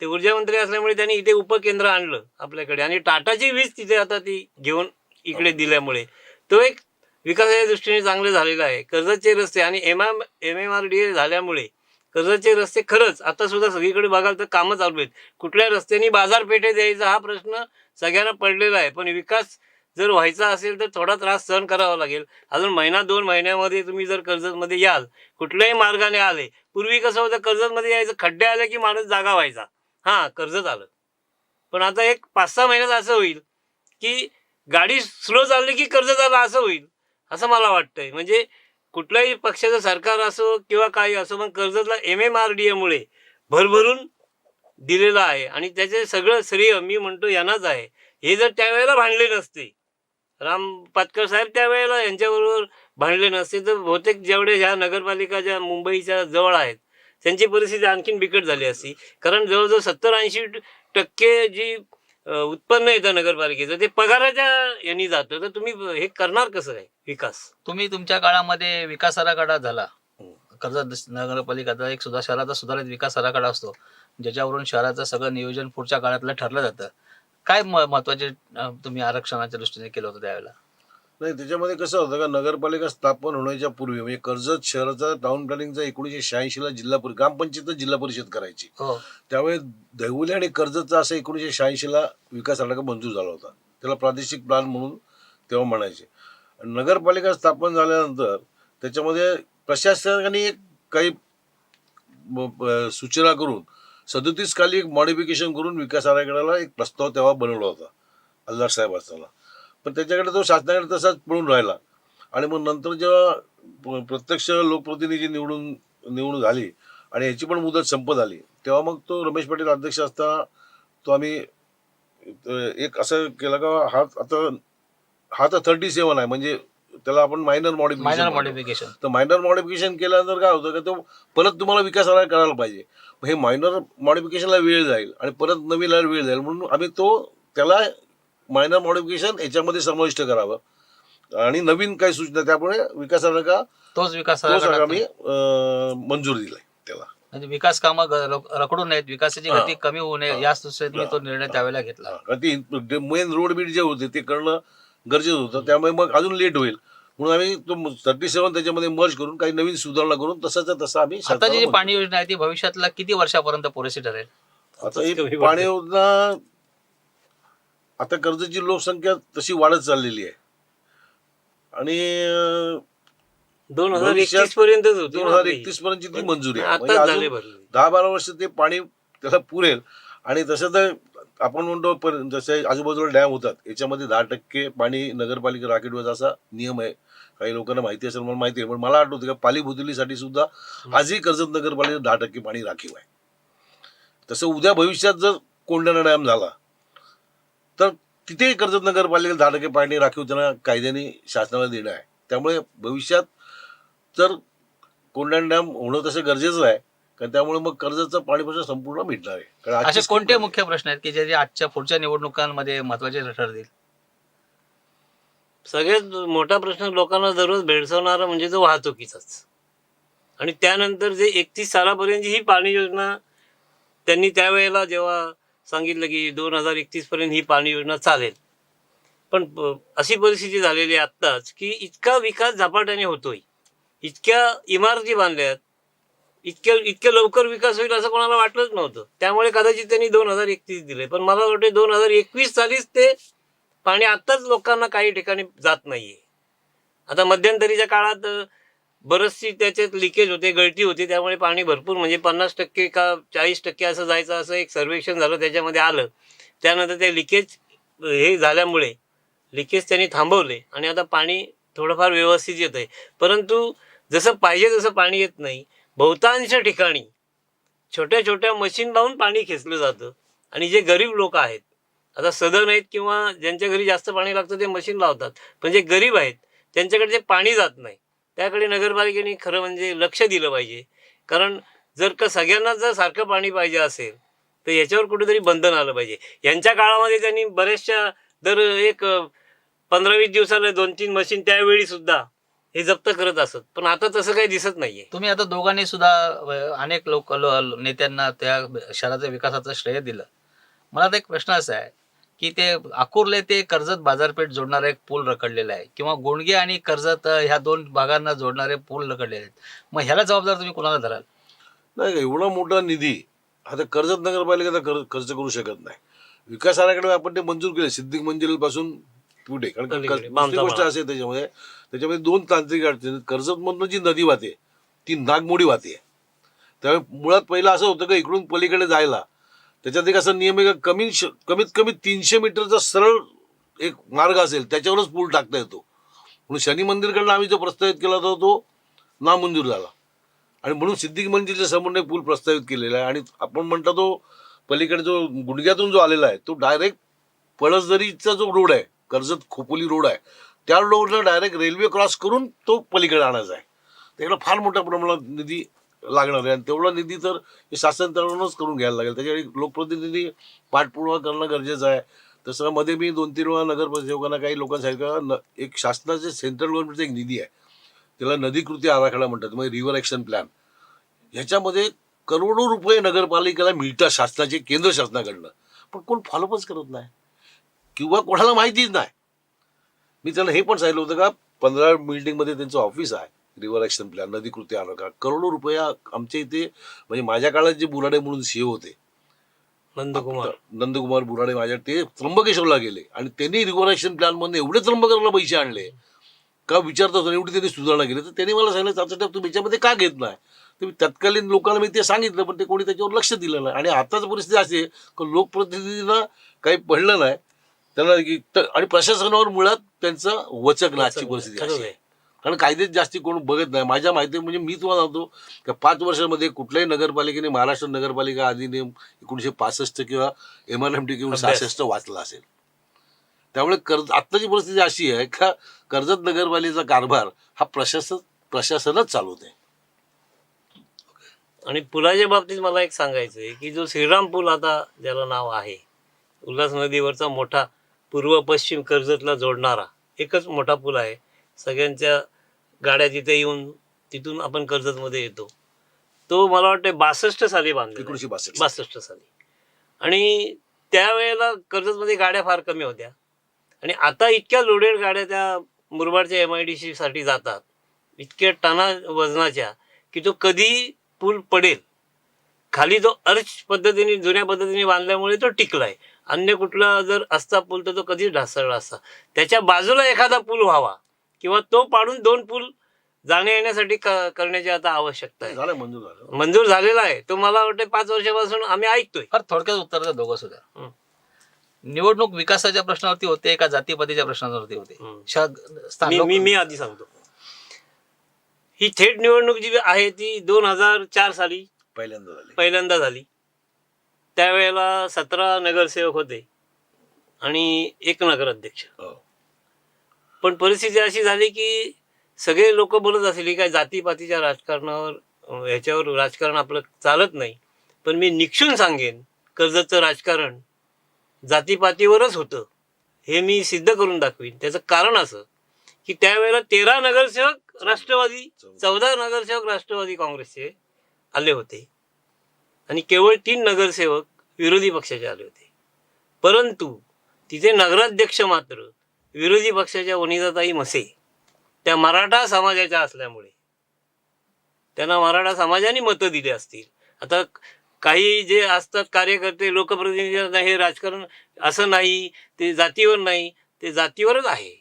ते ऊर्जा मंत्री असल्यामुळे त्यांनी इथे उपकेंद्र आणलं आपल्याकडे आणि टाटाची वीज तिथे आता ती घेऊन इकडे दिल्यामुळे तो एक विकासाच्या दृष्टीने चांगलं झालेलं आहे. कर्जतचे रस्ते आणि MMRDA झाल्यामुळे कर्जतचे रस्ते खरंच आता सुद्धा सगळीकडे बघाल तर कामं चालू आहेत. कुठल्या रस्त्यांनी बाजारपेठे द्यायचा हा प्रश्न सगळ्यांना पडलेला आहे, पण विकास जर व्हायचा असेल तर थोडा त्रास सहन करावा लागेल. अजून 1-2 महिन्यामध्ये तुम्ही जर कर्जतमध्ये याल, कुठल्याही मार्गाने आले, पूर्वी कसं होतं कर्जतमध्ये यायचं, खड्डे आले की माणूस जागा व्हायचा, हां कर्जत आलं. पण आता एक 5-6 महिन्यात असं होईल की गाडी स्लो चालली की कर्जत आलं असं होईल, असं मला वाटतंय. म्हणजे कुठल्याही पक्षाचं सरकार असो किंवा काही असो, पण कर्जतला MMRDA भरभरून दिलेलं आहे आणि त्याचे सगळं श्रेय मी म्हणतो यांनाच आहे. हे जर त्यावेळेला भांडले नसते, राम पातकर साहेब त्यावेळेला यांच्याबरोबर भांडले नसते, तर बहुतेक जेवढे ह्या नगरपालिका ज्या मुंबईच्या जवळ आहेत त्यांची परिस्थिती आणखीन बिकट झाली असती. कारण जवळजवळ 70-80% जी उत्पन्न येतं नगरपालिकेचं ते पगाराच्या यांनी जातं. तर तुम्ही हे करणार कसं काय विकास? तुम्ही तुमच्या काळामध्ये विकास आराखडा झाला, कर्जत नगरपालिकेचा एक शहराचा सुधारित विकास आराखडा असतो, ज्याच्यावरून शहराचं सगळं नियोजन पुढच्या काळातलं ठरलं जातं. काय महत्वाचे तुम्ही आरक्षणाच्या दृष्टीने केलं होतं त्यावेळेला? नाही, त्याच्यामध्ये कसं होतं का नगरपालिका स्थापन होण्याच्या पूर्वी म्हणजे कर्जत शहराचा टाउन प्लॅनिंगचा 1986ला ग्रामपंचायत जिल्हा परिषद करायची. हो. त्यामुळे देहुले आणि कर्जतचा असं 1986ला विकास आराखडा मंजूर झाला होता. त्याला प्रादेशिक प्लॅन म्हणून तेव्हा म्हणायचे. नगरपालिका स्थापन झाल्यानंतर त्याच्यामध्ये प्रशासनाने काही सूचना करून 37 खाली एक मॉडिफिकेशन करून विकास आराखड्याला एक प्रस्ताव तेव्हा बनवला होता अल्लाट साहेब असताना. पण त्याच्याकडे तो शासनाकडे तसाच पडून राहिला. आणि मग नंतर जेव्हा प्रत्यक्ष लोकप्रतिनिधी निवडून झाली आणि याची पण मुदत संपत आली, तेव्हा मग तो रमेश पाटील अध्यक्ष असताना तो आम्ही एक असं केलं का हा तर 37 आहे, म्हणजे त्याला आपण मायनर मॉडिफिकेशन. तर मायनर मॉडिफिकेशन केल्यानंतर काय होतं का तो परत तुम्हाला विकास आराखडा करायला पाहिजे. मग हे मायनर मॉडिफिकेशनला वेळ जाईल आणि परत नवीन वेळ जाईल, म्हणून आम्ही त्याला मायनर मॉडिफिकेशन याच्यामध्ये समाविष्ट करावं आणि नवीन काही सूचना, त्यामुळे विकास आराखडा तोच आम्ही मंजूर दिलाय त्याला. म्हणजे विकास कामं रखडू नयेत, विकासाची गती कमी होऊ नये या दृष्टीने तो निर्णय त्यावेळेला घेतला. ती मेन रोड बीड जे होते ते करणं गरजेचं होतं, त्यामुळे मग अजून लेट होईल म्हणून आम्ही तो 37 त्याच्यामध्ये मर्ज करून काही नवीन सुधारणा करून तसं आम्ही आता जी पाणी योजना आहे ती भविष्यातला किती वर्षापर्यंत पुरेशी ठरेल? आता ही पाणी योजना आता कर्जतची लोकसंख्या तशी वाढत चाललेली आहे आणि 2031 पर्यंतच होती ना आपली. 2031 पर्यंतची ती मंजुरी आहे. आताच म्हणजे झाले अजून भरले. 10-12 वर्ष ते पाणी त्याला पुरेल. आणि तसं तर आपण म्हणतो जसे आजूबाजूला डॅम होतात याच्यामध्ये 10% पाणी नगरपालिका राखीव असा नियम आहे. काही लोकांना माहिती असेल, मला माहिती आहे, पण मला आठवतं का पाली भुतुलीसाठी सुद्धा आजही कर्जत नगरपालिका 10% पाणी राखीव आहे. तसं उद्या भविष्यात जर कोंढाणा डॅम झाला तर तिथे कर्जत नगरपालिकेला 10% पाणी राखीव त्यांना कायद्याने शासनाला देणं आहे. त्यामुळे भविष्यात जर कोंढाणा डॅम होणं तसं गरजेचं आहे, कारण त्यामुळे मग कर्जतचा पाणी प्रश्न संपूर्ण मिटणार आहे. कारण असे कोणते मुख्य प्रश्न आहेत की जे आजच्या पुढच्या निवडणुकांमध्ये महत्वाचे ठरतील? सगळ्यात मोठा प्रश्न लोकांना दररोज भेडसावणारा म्हणजे तो वाहतुकीचाच. आणि त्यानंतर जे 31 सालापर्यंत ही पाणी योजना त्यांनी त्यावेळेला जेव्हा सांगितलं की 2031 पर्यंत ही पाणी योजना चालेल, पण अशी परिस्थिती झालेली आहे आत्ताच की इतका विकास झपाट्याने होतोय, इतक्या इमारती बांधल्यात, इतक्या लवकर विकास होईल असं कोणाला वाटलंच नव्हतं. त्यामुळे कदाचित त्यांनी 2031 दिले, पण मला वाटते 2021 सालीच ते पाणी आत्ताच लोकांना काही ठिकाणी जात नाहीये. आता मध्यंतरीच्या काळात बरचशी त्याच्यात लिकेज होते, गळती होती, त्यामुळे पाणी भरपूर म्हणजे 50% का 40% असं जायचं असं एक सर्वेक्षण झालं, त्याच्यामध्ये आलं. त्यानंतर ते लिकेज हे झाल्यामुळे लिकेज त्यांनी थांबवले आणि आता पाणी थोडंफार व्यवस्थित येत आहे. परंतु जसं पाहिजे तसं पाणी येत नाही. बहुतांश ठिकाणी छोट्या छोट्या मशीन लावून पाणी खेचलं जातं आणि जे गरीब लोक आहेत, आता सदन आहेत किंवा ज्यांच्या घरी जास्त पाणी लागतं ते मशीन लावतात, पण जे गरीब आहेत त्यांच्याकडे जे पाणी जात नाही त्याकडे नगरपालिकेने खरं म्हणजे लक्ष दिलं पाहिजे. कारण जर का सगळ्यांना जर सारखं पाणी पाहिजे असेल तर याच्यावर कुठेतरी बंधन आलं पाहिजे. यांच्या काळामध्ये त्यांनी बऱ्याचशा दर एक 15-20 दिवसाला 2-3 मशीन त्यावेळी सुद्धा हे जप्त करत असत, पण आता तसं काही दिसत नाहीये. तुम्ही आता दोघांनी सुद्धा अनेक नेत्यांना त्या शहराच्या विकासाचं श्रेय दिलं. मला आता एक प्रश्न असा आहे की ते अकोर्ले ते कर्जत बाजारपेठ जोडणारा एक पूल रखडलेला आहे किंवा गोंडगे आणि कर्जत ह्या दोन भागांना जोडणारे पूल रखडलेले आहेत. मग ह्याला जबाबदार तुम्ही कोणाला धराल? नाही, एवढा मोठा निधी आता कर्जत नगरपालिका खर्च करू शकत नाही. विकास आराखड्यात आपण ते मंजूर केले सिद्दीक मंजिल पासून पुढे. कारण दुसरी गोष्ट असे त्याच्यामध्ये 2 तांत्रिक अडचणी. कर्जतमधून जी नदी वाहते ती नागमोडी वाहते. त्यामुळे मुळात पहिलं असं होतं का इकडून पलीकडे जायला त्याच्यात एक असा नियम आहे का कमीत कमी 300 मीटरचा सरळ एक मार्ग असेल त्याच्यावरच पूल टाकता येतो. म्हणून शनी मंदिरकडनं आम्ही जो प्रस्तावित केला होता तो नामंजूर झाला आणि म्हणून सिद्दीक मंजिलच्या समोर एक पूल प्रस्तावित केलेला आहे. आणि आपण म्हणतो तो पलीकडे जो गुडघ्यातून जो आलेला आहे तो डायरेक्ट पळसदरीचा जो रोड आहे, कर्जत खोपोली रोड आहे, त्या रोडला डायरेक्ट रेल्वे क्रॉस करून तो पलीकडे आणायचा आहे. त्याला फार मोठ्या प्रमाणात निधी लागणार आहे आणि तेवढा निधी तर हे शासन तरुणच करून घ्यायला लागेल. त्याच्यासाठी लोकप्रतिनिधी पाठपुरावा करणं गरजेचं आहे. तसं मध्ये मी 2-3 वेळा नगरसेवकांना काही लोकांसारखा एक शासनाचे सेंट्रल गव्हर्नमेंटचा एक निधी आहे, त्याला नदी कृती आराखडा म्हणतात, म्हणजे रिव्हर ॲक्शन प्लॅन. ह्याच्यामध्ये करोडो रुपये नगरपालिकेला मिळतात शासनाचे, केंद्र शासनाकडनं, पण कोण फॉलोअपच करत नाही किंवा कोणाला माहितीच नाही. मी त्यांना हे पण सांगितलं होतं का 15 बिल्डिंगमध्ये त्यांचं ऑफिस आहे, रिव्हर ॲक्शन प्लॅन, नदी कृती आराखडा, करोडो रुपये आमच्या इथे, म्हणजे माझ्या काळात जे बुराडे म्हणून सीओ होते नंदकुमार बुराडे, माझ्या ते त्र्यंबकेश्वरला गेले आणि त्यांनी रिव्हर ॲक्शन प्लॅन मधून एवढे त्र्यंबकेश्वरला पैसे आणले का विचारतात, एवढी त्यांनी सुधारणा केली. तर त्यांनी मला सांगितलं चाचा तुम्ही याच्यामध्ये का घेत नाही. तर तत्कालीन लोकांना मी ते सांगितलं, पण ते कोणी त्याच्यावर लक्ष दिलं नाही. आणि आताच परिस्थिती अशी आहे की लोकप्रतिनिधींना काही पडलं नाही त्यांना, आणि प्रशासनावर मुळात त्यांचं वचक नाही. आजची परिस्थिती अशी आहे कारण कायदेच जास्ती कोण बघत नाही. माझ्या माहिती म्हणजे मी तुम्हाला सांगतो की 5 वर्षामध्ये कुठल्याही नगरपालिकेने महाराष्ट्र नगरपालिका अधिनियम 1965 किंवा MNMT 66 वाचला असेल. त्यामुळे आत्ताची परिस्थिती अशी आहे का कर्जत नगरपालिकेचा कारभार हा प्रशासनच चालवते. आणि पुलाच्या बाबतीत मला एक सांगायचं आहे की जो श्रीराम पूल आता ज्याला नाव आहे, उल्हास नदीवरचा मोठा पूर्व पश्चिम कर्जतला जोडणारा एकच मोठा पूल आहे. सगळ्यांच्या गाड्या तिथे येऊन तिथून आपण कर्जतमध्ये येतो. तो मला वाटतं 62 साली बांधला, 1962 साली. आणि त्यावेळेला कर्जतमध्ये गाड्या फार कमी होत्या आणि आता इतक्या लोडेड गाड्या त्या मुरबाडच्या MIDC साठी जातात, इतक्या टना वजनाच्या, की तो कधी पूल पडेल. खाली जो अर्च पद्धतीने जुन्या पद्धतीने बांधल्यामुळे तो टिकलाय. अन्य कुठला जर असता पूल तर तो कधी ढासळला असता. त्याच्या बाजूला एखादा पूल व्हावा किंवा तो पाडून 2 पूल जाण्या येण्यासाठी करण्याची आता आवश्यकता आहे. मंजूर झालेला आहे तो. मला वाटतं 5 वर्षापासून आम्ही ऐकतोय. फार थोडक्यात उत्तर द्या दोघं सुद्धा. निवडणूक विकासाच्या प्रश्नावरती होते का जातीपातीच्या प्रश्नावरती होते? मी आधी सांगतो. ही थेट निवडणूक जी आहे ती 2004 साली पहिल्यांदा झाली. त्यावेळेला 17 नगरसेवक होते आणि 1 नगराध्यक्ष. पण परिस्थिती अशी झाली की सगळे लोक बोलत असले काय जातीपातीच्या राजकारणावर, ह्याच्यावर राजकारण आपलं चालत नाही. पण मी निक्षून सांगेन कर्जतचं राजकारण जातीपातीवरच होतं हे मी सिद्ध करून दाखवीन. त्याचं कारण असं की त्यावेळेला 13 नगरसेवक राष्ट्रवादी, 14 नगरसेवक राष्ट्रवादी काँग्रेसचे आले होते आणि केवळ 3 नगरसेवक विरोधी पक्षाचे आले होते. परंतु तिथे नगराध्यक्ष मात्र विरोधी पक्षाच्या वनिताताई म्हसे, त्या मराठा समाजाच्या असल्यामुळे त्यांना मराठा समाजाने मतं दिली असतील. आता काही जे असतात कार्यकर्ते, लोकप्रतिनिधी, हे राजकारण असं नाही, ते जातीवर नाही, ते जातीवरच आहे.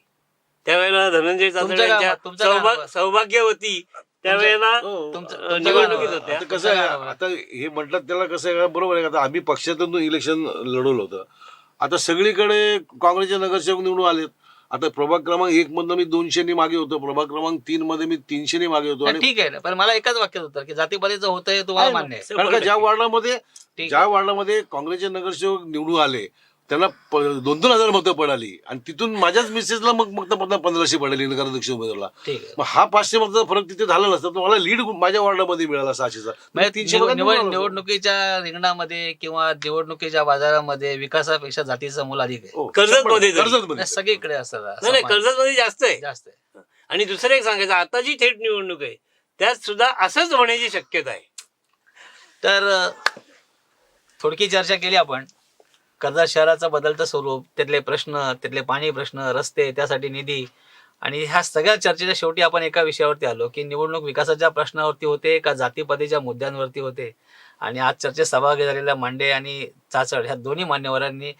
त्यावेळेला धनंजय चांदळे यांच्या सौभाग्यवती त्यावेळेला निवडणुकीत होत्या. कसं आहे आता हे म्हटलं त्याला कसं आहे बरोबर आहे. आता आम्ही पक्षातून इलेक्शन लढवलं होतं. आता सगळीकडे काँग्रेसचे नगरसेवक निवडून आलेत. आता प्रभाग क्रमांक 1 मधनं मी 200 मागे होतो, प्रभाग क्रमांक 3 मध्ये मी 300 मागे होतो. आणि ठीक आहे, पण मला एकाच वाक्यात होतं की जातीपातीचं होतंय तुम्हाला मान्य आहे. कारण का ज्या वार्डामध्ये काँग्रेसचे नगरसेवक निवडून आले त्यांना 2,000 मतं पडाली आणि तिथून माझ्याच मिसेसला मग 1500 पडली नगराध्यक्ष उमेदवारला. मग हा 500 मताचा फरक तिथे झाला नसता तर मला लीड माझ्या वार्डामध्ये मिळाला 600चा. निवडणुकीच्या रिंगणामध्ये किंवा निवडणुकीच्या बाजारामध्ये विकासापेक्षा जातीचा मूल अधिक आहे. कर्जतमध्ये सगळीकडे असं नाही, कर्जतमध्ये जास्त आहे. आणि दुसरं एक सांगायचं, आता जी थेट निवडणूक आहे त्यात सुद्धा असंच होण्याची शक्यता आहे. तर थोडकी चर्चा केली आपण. कर्जत शहराचं बदलतं स्वरूप, त्यातले प्रश्न, त्यातले पाणी प्रश्न, रस्ते, त्यासाठी निधी, आणि ह्या सगळ्या चर्चेच्या शेवटी आपण एका विषयावरती आलो की निवडणूक विकासाच्या प्रश्नावरती होते का जातीपातीच्या मुद्द्यांवरती होते. आणि आज चर्चेत सहभागी झालेल्या मांडे आणि चाचड ह्या दोन्ही मान्यवरांनी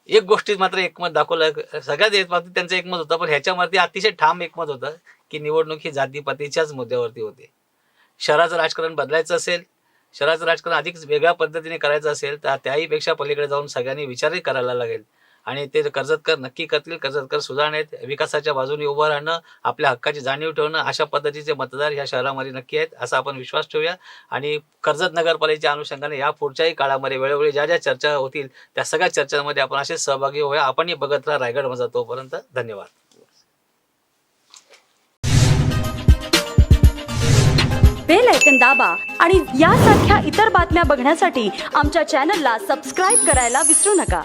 एक गोष्टीत मात्र एकमत दाखवलं. सगळ्यात बाबतीत त्यांचं एकमत होतं, पण ह्याच्यावरती अतिशय ठाम एकमत होतं की निवडणूक ही जातीपातीच्याच मुद्द्यावरती होते. शहराचं राजकारण बदलायचं असेल, शहराचं राजकारण अधिक वेगळ्या पद्धतीने करायचं असेल तर त्याहीपेक्षा पलीकडे जाऊन सगळ्यांनी विचारही करायला लागेल. आणि ते कर्जतकर नक्की करतील. कर्जतकर सुधारणेत, विकासाच्या बाजूने उभं राहणं, आपल्या हक्काची जाणीव ठेवणं, अशा पद्धतीचे मतदार ह्या शहरामध्ये नक्की आहेत असा आपण विश्वास ठेवूया. आणि कर्जत नगरपालिकेच्या अनुषंगाने या पुढच्याही काळामध्ये वेळोवेळी ज्या ज्या चर्चा होतील त्या सगळ्या चर्चांमध्ये आपण असेच सहभागी होऊया. आपणही बघत राहा रायगड माझा. तोपर्यंत धन्यवाद. बेल आयकॉन दाबा आणि यासारख्या इतर बातम्या बघण्यासाठी आमच्या चॅनलला सबस्क्राईब करायला विसरू नका.